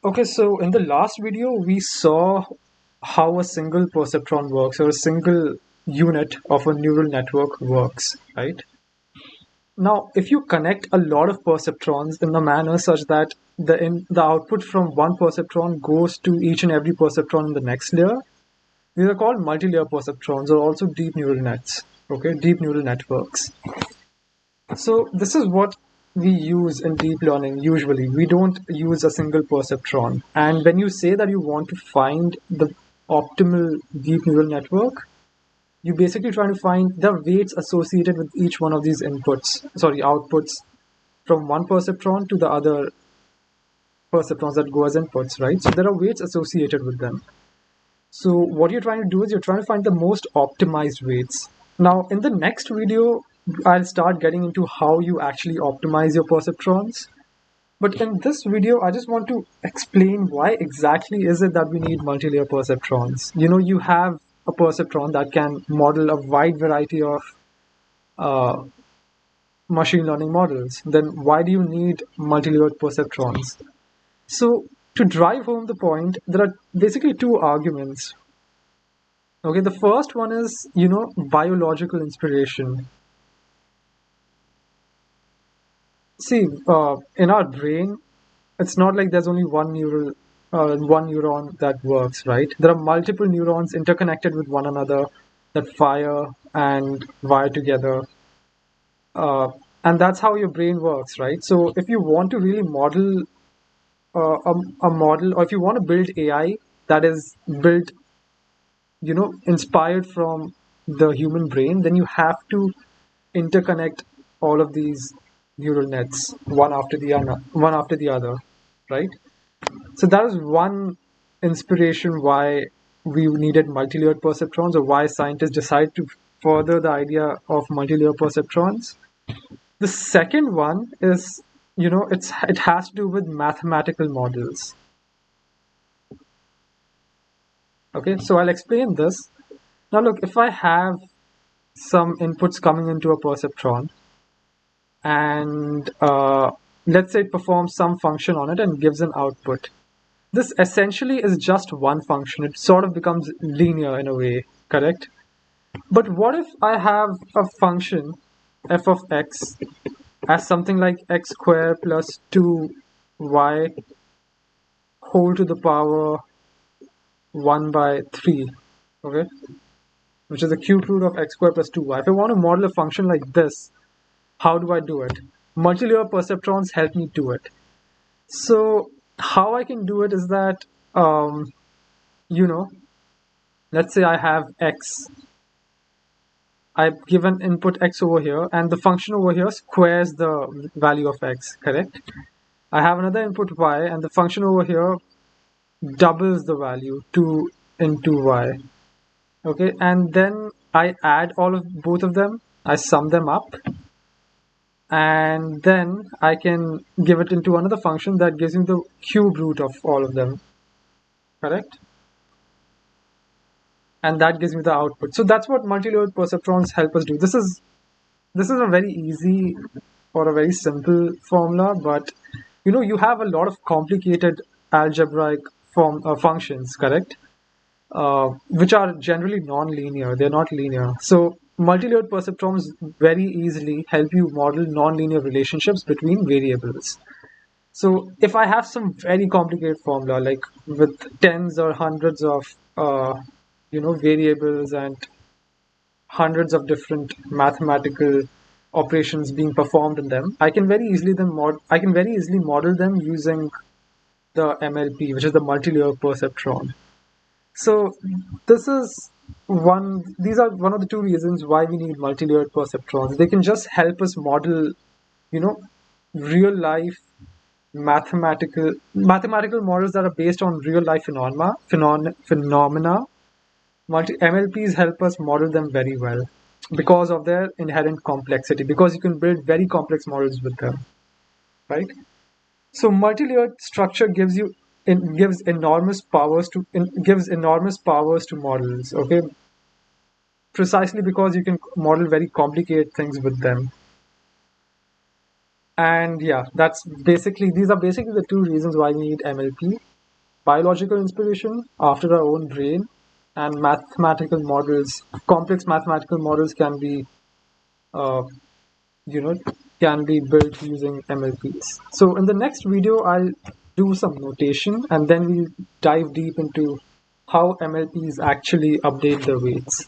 Okay, so in the last video, we saw how a single perceptron works, or a single unit of a neural network works, right? Now, if you connect a lot of perceptrons in a manner such that the output from one perceptron goes to each and every perceptron in the next layer, these are called multi-layer perceptrons, or also deep neural nets. Okay, deep neural networks. So this is what we use in deep learning usually. We don't use a single perceptron. And when you say that you want to find the optimal deep neural network, you basically try to find the weights associated with each one of these outputs from one perceptron to the other perceptrons that go as inputs, right? So there are weights associated with them. So what you're trying to do is you're trying to find the most optimized weights. Now, in the next video, I'll start getting into how you actually optimize your perceptrons. But in this video, I just want to explain why exactly is it that we need multi-layer perceptrons. You have a perceptron that can model a wide variety of uh, machine learning models. Then why do you need multi-layered perceptrons? So to drive home the point, there are basically two arguments. Okay, the first one is, biological inspiration. See, in our brain, it's not like there's only one neuron that works, right? There are multiple neurons interconnected with one another that fire and wire together, uh, and that's how your brain works, right? So, if you want to really model a model, or if you want to build AI that is built, inspired from the human brain, then you have to interconnect all of these neural nets one after the other, right? So that is one inspiration why we needed multi-layered perceptrons, or why scientists decided to further the idea of multi-layer perceptrons. The second one is, it has to do with mathematical models. Okay, so I'll explain this. Now look, if I have some inputs coming into a perceptron, and let's say it performs some function on it and gives an output. This essentially is just one function. It sort of becomes linear in a way, correct? But what if I have a function f of x as something like x squared plus 2y whole to the power 1 by 3, okay? Which is the cube root of x squared plus 2y. If I want to model a function like this, how do I do it? Multi-layer perceptrons help me do it. So how I can do it is that, you know, let's say I have x. I've given input x over here, and the function over here squares the value of x, correct? I have another input y, and the function over here doubles the value, 2 into y. Okay, and then I add all of both of them, I sum them up, and then I can give it into another function that gives me the cube root of all of them, correct? And that gives me the output. So that's what multi-layered perceptrons help us do. This is a very easy or a very simple formula, but you have a lot of complicated algebraic functions, correct? Which are generally non-linear. They're not linear. So multi-layered perceptrons very easily help you model non-linear relationships between variables. So if I have some very complicated formula, like with tens or hundreds of variables and hundreds of different mathematical operations being performed in them, I can very easily model them using the MLP, which is the multi-layer perceptron. So these are one of the two reasons why we need multi-layered perceptrons. They can just help us model, real life mathematical models that are based on real life phenomena. MLPs help us model them very well because of their inherent complexity, because you can build very complex models with them, right? So multi-layered structure gives enormous powers to models, okay? Precisely because you can model very complicated things with them. And yeah, these are basically the two reasons why we need MLP. biological inspiration after our own brain, and mathematical models, complex mathematical models uh, you know, can be built using MLPs. So in the next video, I'll do some notation and then we'll dive deep into how MLPs actually update the weights.